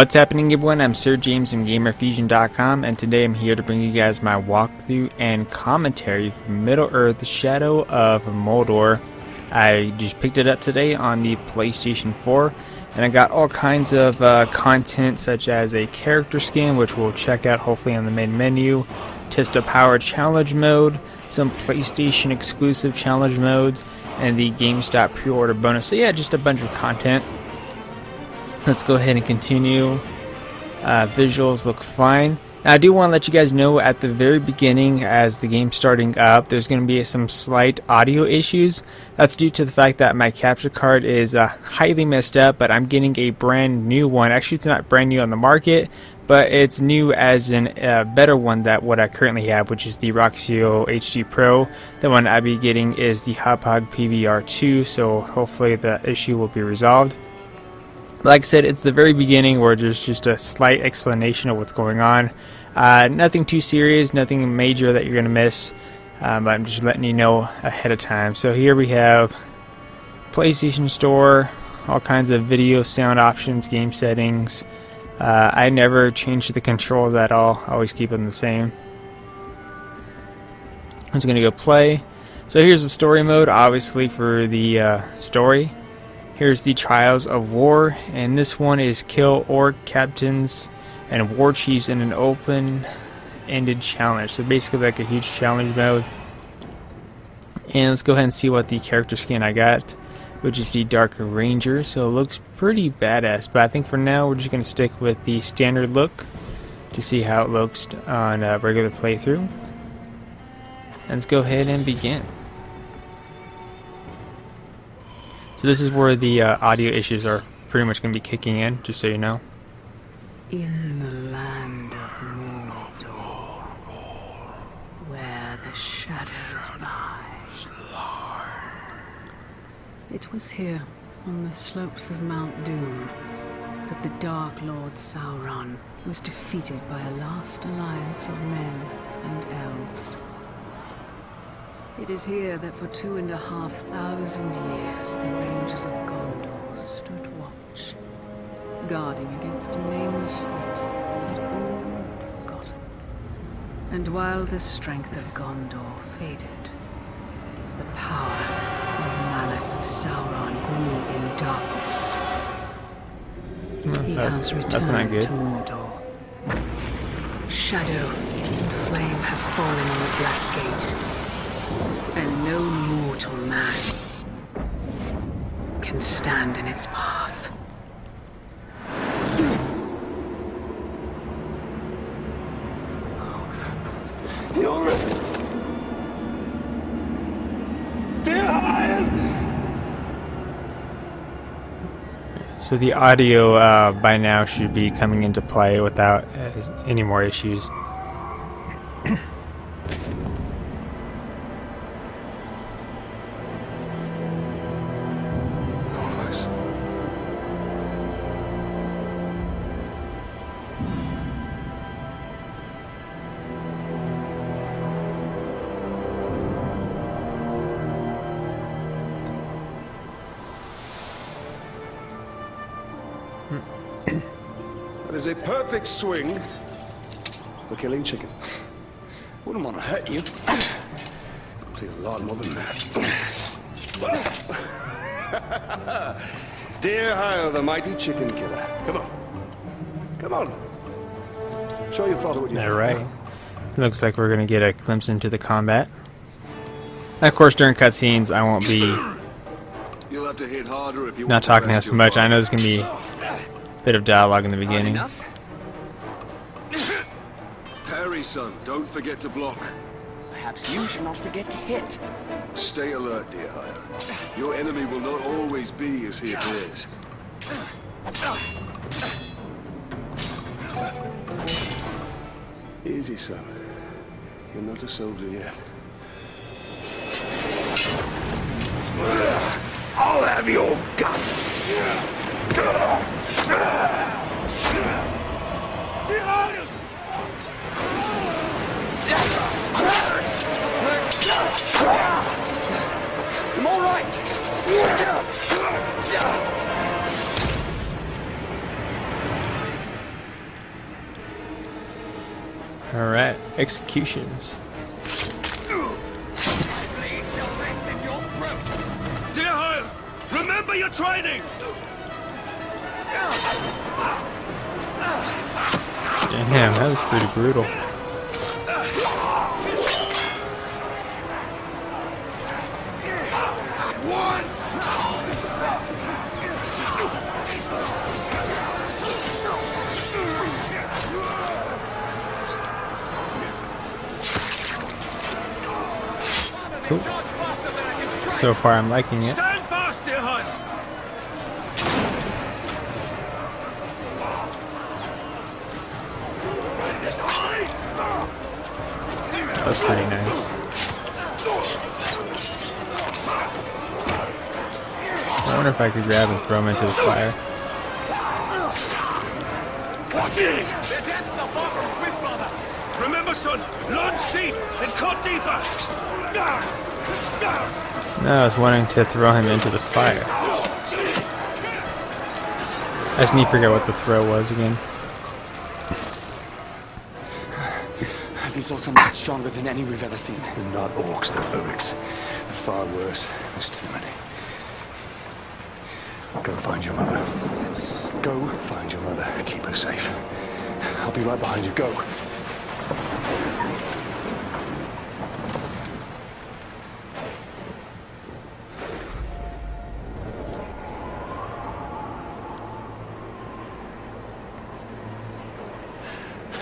What's happening, everyone? I'm Sir James from Gamerfuzion.com, and today I'm here to bring you guys my walkthrough and commentary from Middle-earth: Shadow of Mordor. I just picked it up today on the PlayStation 4, and I got all kinds of content such as a character skin, which we'll check out hopefully on the main menu, test a power challenge mode, some PlayStation exclusive challenge modes, and the GameStop pre-order bonus. So yeah, just a bunch of content. Let's go ahead and continue. Visuals look fine. Now, I do want to let you guys know at the very beginning, as the game's starting up, there's going to be some slight audio issues. That's due to the fact that my capture card is highly messed up, but I'm getting a brand new one. Actually, it's not brand new on the market, but it's new as in a better one than what I currently have, which is the Roxio HD Pro. The one I'll be getting is the Hauppauge PVR2, so hopefully the issue will be resolved. Like I said, it's the very beginning where there's just a slight explanation of what's going on. Nothing too serious, nothing major that you're going to miss, but I'm just letting you know ahead of time. So here we have PlayStation Store, all kinds of video, sound options, game settings. I never change the controls at all, I always keep them the same. I'm just going to go play. So here's the story mode, obviously for the story. Here's the Trials of War, and this one is kill orc captains and war chiefs in an open-ended challenge. So basically like a huge challenge mode. And let's go ahead and see what the character skin I got, which is the Dark Ranger. So it looks pretty badass, but I think for now we're just going to stick with the standard look to see how it looks on a regular playthrough. And let's go ahead and begin. So this is where the audio issues are pretty much going to be kicking in, just so you know. In the land of Mordor, where the shadows lie. It was here, on the slopes of Mount Doom, that the Dark Lord Sauron was defeated by a last alliance of men and elves. It is here that for 2,500 years the Rangers of Gondor stood watch, guarding against a nameless threat they had all but forgotten. And while the strength of Gondor faded, the power and malice of Sauron grew in darkness. He has returned to Mordor. Shadow and flame have fallen on the Black Gate, and no mortal man can stand in its path. You're So the audio by now should be coming into play without any more issues. That is a perfect swing for killing chicken. Wouldn't want to hurt you. I'll take a lot more than that. Dear Hyle, the mighty chicken killer. Come on. Come on. Show your father what you have. Alright. So looks like we're going to get a glimpse into the combat. And of course, during cutscenes, I won't be You'll have to hit harder if you not want to talking rest as your much. father. I know there's going to be a bit of dialogue in the beginning. Parry, son. Don't forget to block. Perhaps you should not forget to hit. Stay alert, dear Hyle. Your enemy will not always be as he appears. Easy, son. You're not a soldier yet. I'll have your guts. I'm all right. Alright, executions. Dear Heil, remember your training! Damn, that was pretty brutal. Cool. So far, I'm liking it. Stand fast, dear Heil! That's pretty nice. I wonder if I could grab and throw him into the fire. Remember, son, launch deep and cut deeper! No, I was wanting to throw him into the fire. I just need to figure out what the throw was again. These orcs are much stronger than any we've ever seen. They're not orcs, they're oryx. They're far worse. There's too many. Go find your mother. Go find your mother. Keep her safe. I'll be right behind you. Go.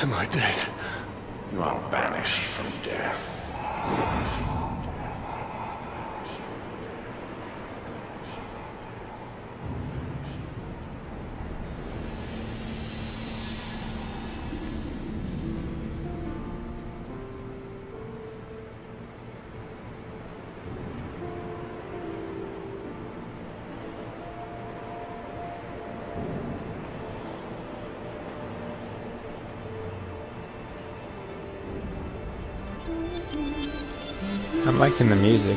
Am I dead? You are banished from death. I'm liking the music.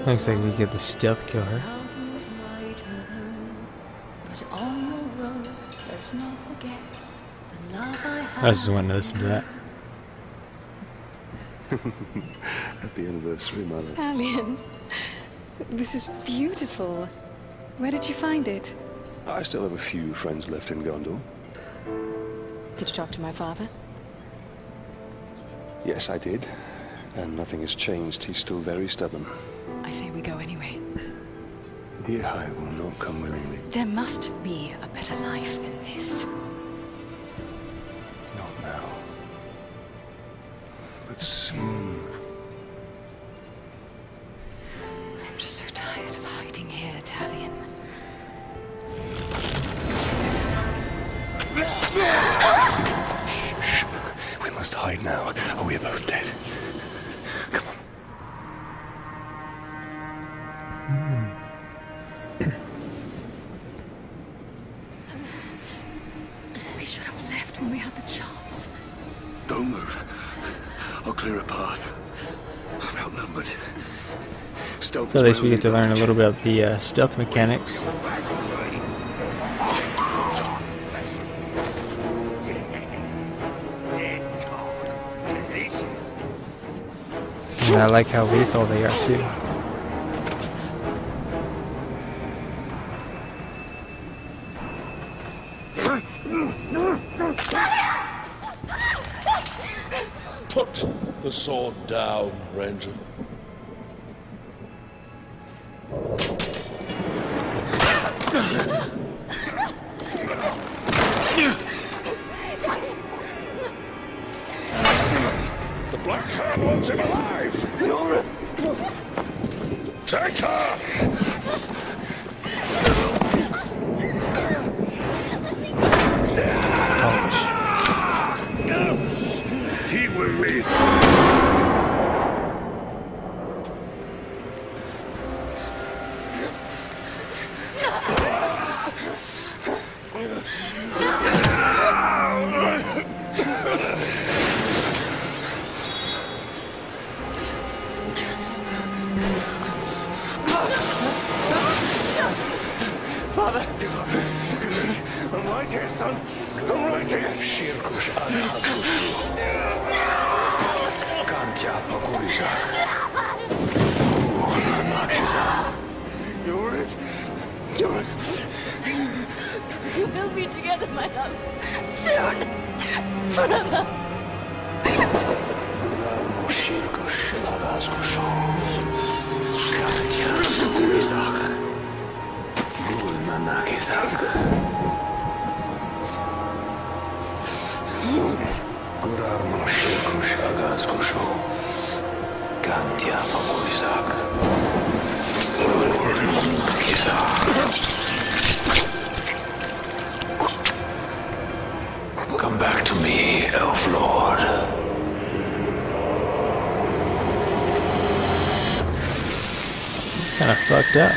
Looks like we get the stealth kill her. I just want to listen to that. Happy anniversary, Mother. Talion, this is beautiful. Where did you find it? I still have a few friends left in Gondor. Did you talk to my father? Yes, I did. And nothing has changed. He's still very stubborn. I say we go anyway. Here I will not come willingly. There must be a better life than this. Not now. But soon. I'm just so tired of hiding here, Talion. Shh. We must hide now, or we are both dead. Come on. We should have left when we had the chance. Don't move. I'll clear a path. I'm outnumbered. Stealth So at is least my we get to only learn a advantage. little bit of the stealth mechanics. And I like how lethal they are too. Put the sword down, Ranger. The Black Hand wants him alive! Nora! Take her! He will live. Father! I'm right here, son. I'm right here. Shirkush al-Hazushu. Kantya Pakuriza. Nakiza. You're it. You're it. We'll be together, my love. Soon. Forever. Shirkush al-Hazushu. Kantya Pakuriza. Come back to me, Elf Lord. It's kind of fucked up.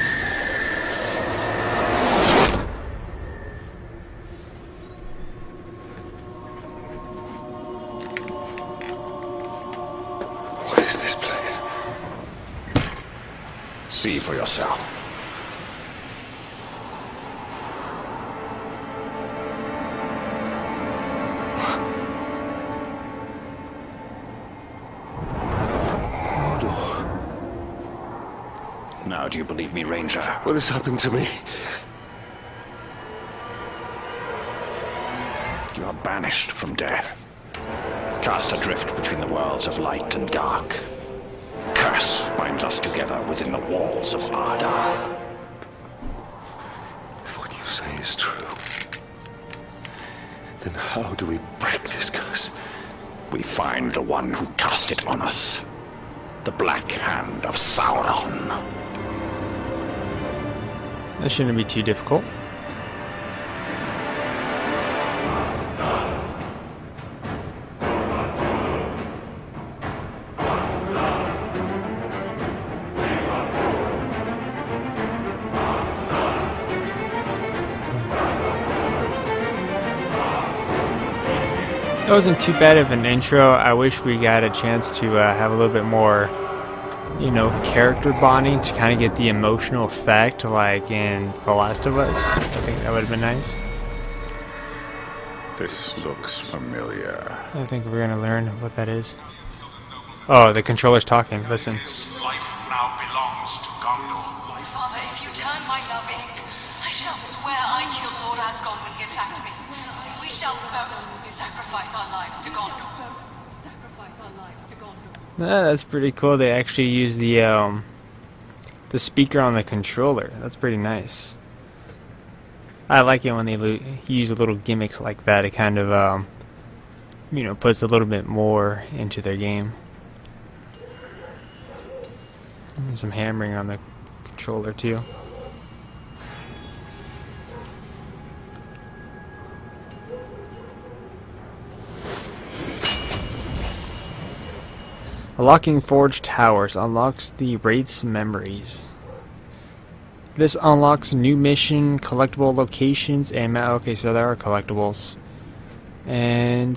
See for yourself. Mordor. Now do you believe me, Ranger? What has happened to me? You are banished from death. Cast adrift between the worlds of light and dark. Curse binds us together within the walls of Arda. If what you say is true, then how do we break this curse? We find the one who cast it on us. The Black Hand of Sauron. That shouldn't be too difficult. It wasn't too bad of an intro. I wish we got a chance to have a little bit more, you know, character bonding to kind of get the emotional effect like in The Last of Us. I think that would have been nice. This looks familiar. I think we're going to learn what that is. Oh, the controller's talking. Listen. This life now belongs to Gondor. Father, if you turn my love in, I shall swear I killed Lord Asgard when he attacked me. We shall both sacrifice our lives to Gondor. That's pretty cool. They actually use the speaker on the controller. That's pretty nice. I like it when they use little gimmicks like that. It kind of, you know, puts a little bit more into their game. And some hammering on the controller too. Unlocking Forged Towers unlocks the Wraith's memories. This unlocks new mission, collectible locations, and okay, so there are collectibles. And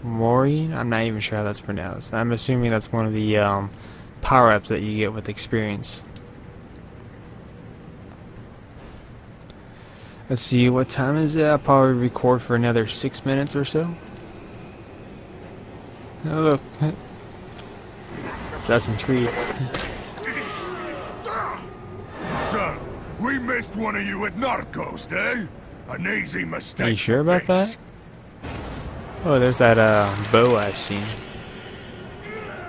Maureen, I'm not even sure how that's pronounced. I'm assuming that's one of the power-ups that you get with experience. Let's see, what time is it? I'll probably record for another 6 minutes or so. Oh, look. Assassin's Creed. Son, we missed one of you at Narcos, eh? An easy mistake. Are you sure about that? Oh, there's that bow I've seen.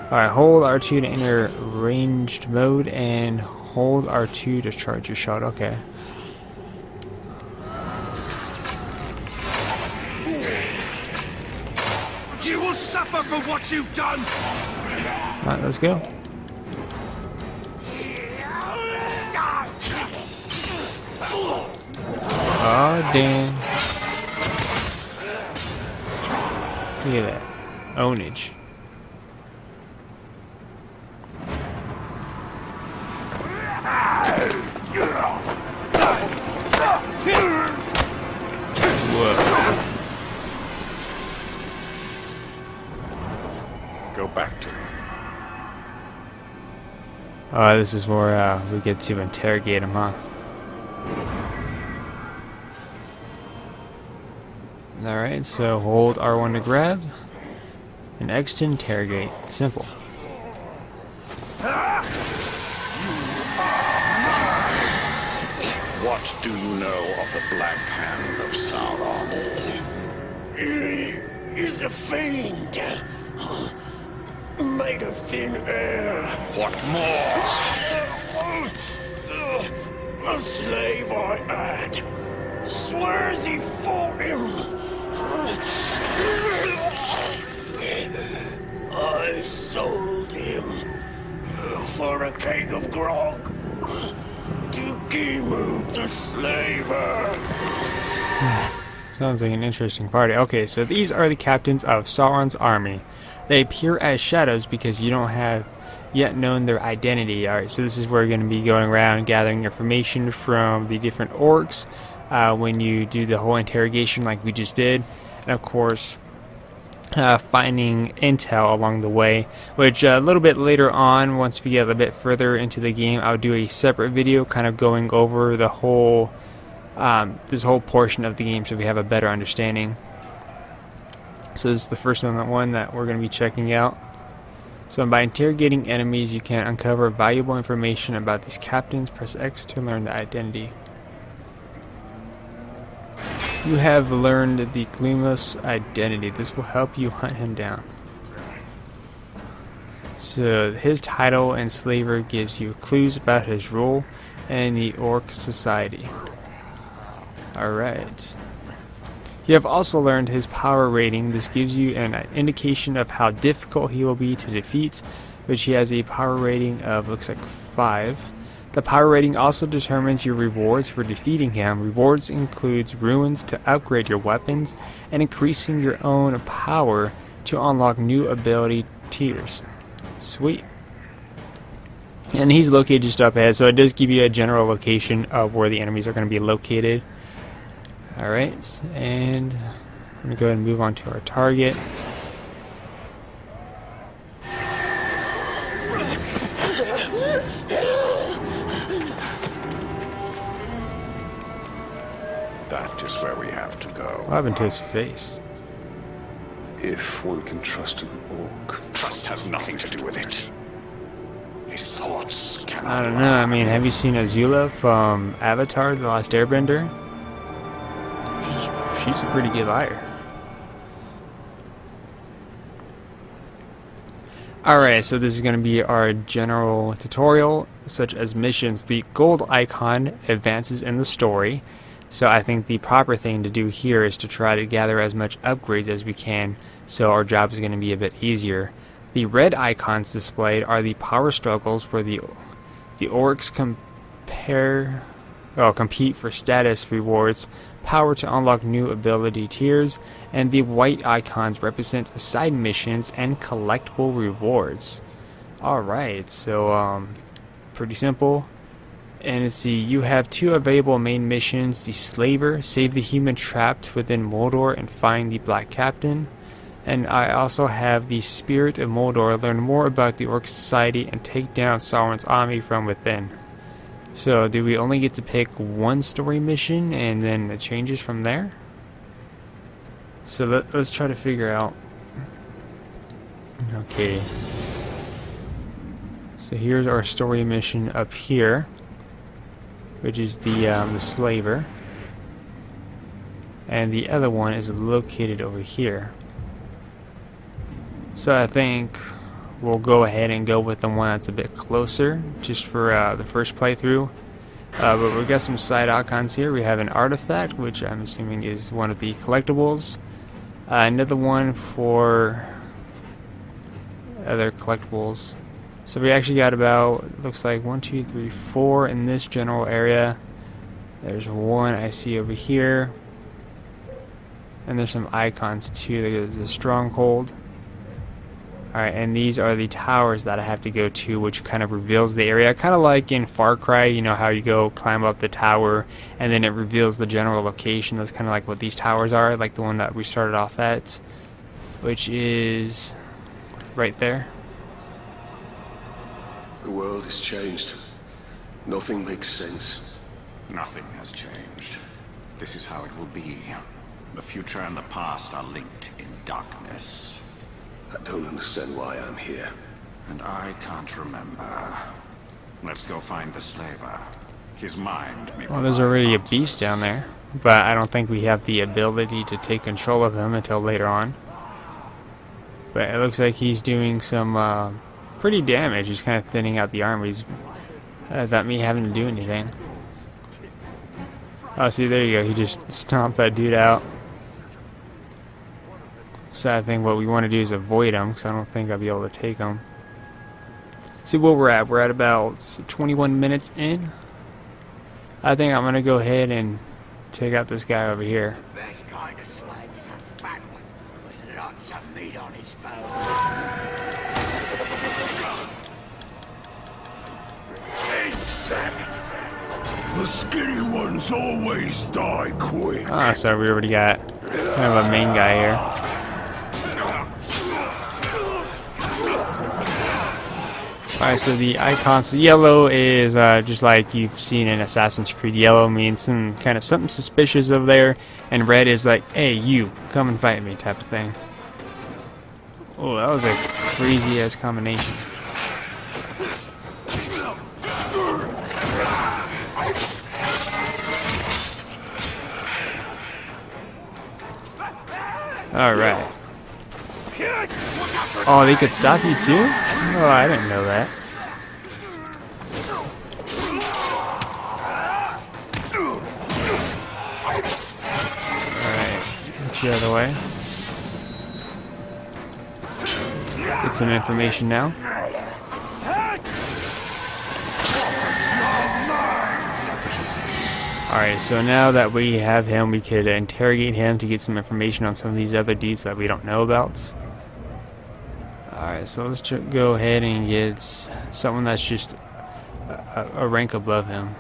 Alright, hold R2 to enter ranged mode and hold R2 to charge your shot. Okay. You will suffer for what you've done! Alright, let's go. Oh, damn. Look at that. Ownage. This is where we get to interrogate him, huh? Alright, so hold R1 to grab, and X to interrogate. Simple. What do you know of the Black Hand of Sauron? He is a fiend, made of thin air. What more? A slave I had swears he fought him. I sold him for a keg of grog to Gimu the slaver. Sounds like an interesting party. Okay, so these are the captains of Sauron's army. They appear as shadows because you don't have yet known their identity. Alright, so this is where you're going to be going around gathering information from the different orcs when you do the whole interrogation like we just did. And of course, finding intel along the way, which a little bit later on, once we get a bit further into the game, I'll do a separate video kind of going over the whole this whole portion of the game so we have a better understanding. So this is the first one that we're going to be checking out. So by interrogating enemies, you can uncover valuable information about these captains. Press X to learn the identity. You have learned the Glumos identity. This will help you hunt him down. So his title, Enslaver, gives you clues about his role in the Orc Society. Alright. You have also learned his power rating. This gives you an indication of how difficult he will be to defeat, which he has a power rating of, looks like 5. The power rating also determines your rewards for defeating him. Rewards includes ruins to upgrade your weapons and increasing your own power to unlock new ability tiers. Sweet. And he's located just up ahead, so it does give you a general location of where the enemies are going to be located. Alright, and I'm going to go ahead and move on to our target. That is where we have to go. What happened to his face? If one can trust an orc. Trust has nothing to do with it. His thoughts cannot I don't know, I mean, have you seen Azula from Avatar, The Last Airbender? She's a pretty good liar. Alright, so this is going to be our general tutorial, such as missions. The gold icon advances in the story, so I think the proper thing to do here is to try to gather as much upgrades as we can, so our job is going to be a bit easier. The red icons displayed are the power struggles where the orcs compete for status rewards, power to unlock new ability tiers, and the white icons represent side missions and collectible rewards. Alright, so pretty simple. And let's see, you have 2 available main missions: the Slaver, save the human trapped within Mordor and find the Black Captain. And I also have the Spirit of Mordor, learn more about the Orc Society and take down Sauron's army from within. So, do we only get to pick one story mission and then it changes from there? So let's try to figure out. Okay. So here's our story mission up here, which is the Slaver, and the other one is located over here. So I think we'll go ahead and go with the one that's a bit closer, just for the first playthrough. But we've got some side icons here. We have an artifact, which I'm assuming is one of the collectibles. Another one for other collectibles. So we actually got about, looks like 1, 2, 3, 4 in this general area. There's one I see over here. And there's some icons too. There's a stronghold. Alright, and these are the towers that I have to go to, which kind of reveals the area. Kind of like in Far Cry, you know how you go climb up the tower and then it reveals the general location. That's kind of like what these towers are, like the one that we started off at, which is right there. The world has changed. Nothing makes sense. Nothing has changed. This is how it will be. The future and the past are linked in darkness. I don't understand why I'm here. And I can't remember. Let's go find the slaver. His mind may Well, there's already a beast down there, but I don't think we have the ability to take control of him until later on. But it looks like he's doing some pretty damage. He's kind of thinning out the armies without me having to do anything. Oh, see, there you go. He just stomped that dude out. So I think what we want to do is avoid him, because I don't think I'll be able to take him. See what we're at. We're at about 21 minutes in. I think I'm going to go ahead and take out this guy over here. The best kind of slave is a fat one with lots of meat on his bones. The skinny ones always die quick. Ah, so we already got kind of a main guy here. Alright, so the icons, yellow is just like you've seen in Assassin's Creed. Yellow means some kind of something suspicious over there, and red is like, hey, you, come and fight me type of thing. Oh, that was a crazy ass combination. Alright. Oh, they could stop you too? Oh, I didn't know that. Alright, get you out of the way. Get some information now. Alright, so now that we have him, we could interrogate him to get some information on some of these other dudes that we don't know about. Alright, so let's go ahead and get someone that's just a rank above him.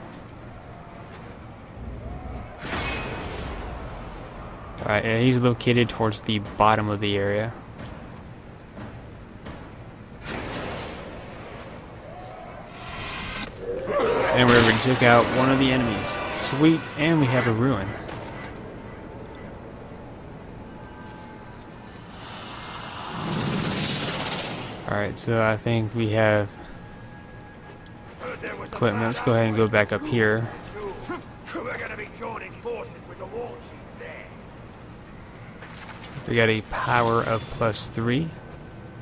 Alright, yeah, he's located towards the bottom of the area. And we're able to take out one of the enemies. Sweet, and we have a ruin. Alright, so I think we have equipment. Let's go ahead and go back up here. We got a power of +3.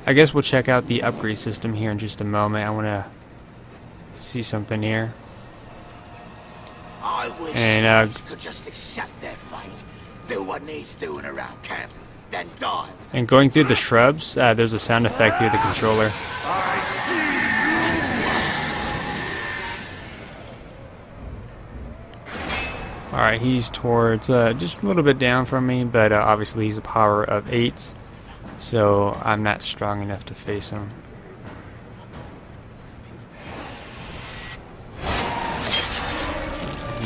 I guess we'll check out the upgrade system here in just a moment. I want to see something here. I wish And could just accept their fate, do what needs doing around camp, then die. And going through the shrubs, there's a sound effect through the controller. Alright, he's towards just a little bit down from me, but obviously he's a power of 8, so I'm not strong enough to face him.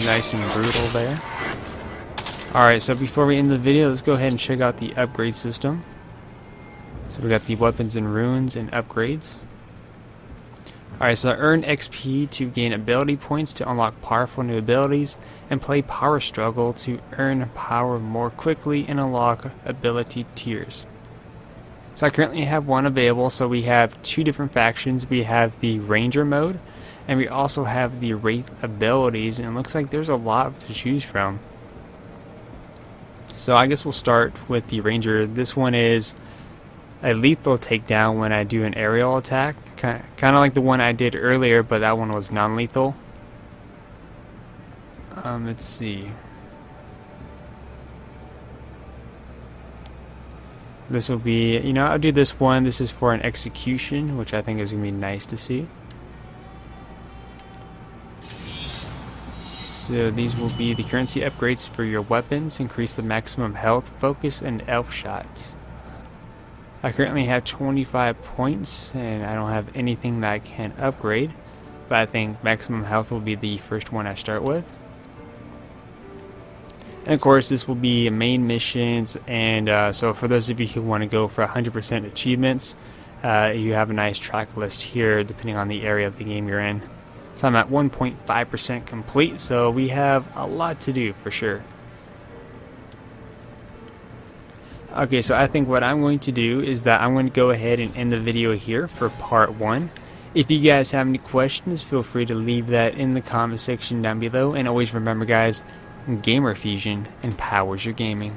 Nice and brutal there. Alright, so before we end the video, let's go ahead and check out the upgrade system. So we got the weapons and runes and upgrades. Alright, so earn XP to gain ability points to unlock powerful new abilities, and play Power Struggle to earn power more quickly and unlock ability tiers. So I currently have one available, so we have 2 different factions. We have the Ranger mode, and we also have the Wraith abilities, and it looks like there's a lot to choose from. So I guess we'll start with the Ranger. This one is a lethal takedown when I do an aerial attack, kind of like the one I did earlier, but that one was non-lethal. Let's see. This will be, you know, I'll do this one. This is for an execution, which I think is going to be nice to see. So these will be the currency upgrades for your weapons, increase the maximum health, focus, and elf shots. I currently have 25 points, and I don't have anything that I can upgrade, but I think maximum health will be the first one I start with. And of course, this will be main missions, and so for those of you who want to go for 100% achievements, you have a nice track list here depending on the area of the game you're in. So I'm at 1.5% complete, so we have a lot to do for sure. Okay, so I think what I'm going to do is that I'm going to go ahead and end the video here for part 1. If you guys have any questions, feel free to leave that in the comment section down below. And always remember, guys, Gamerfuzion empowers your gaming.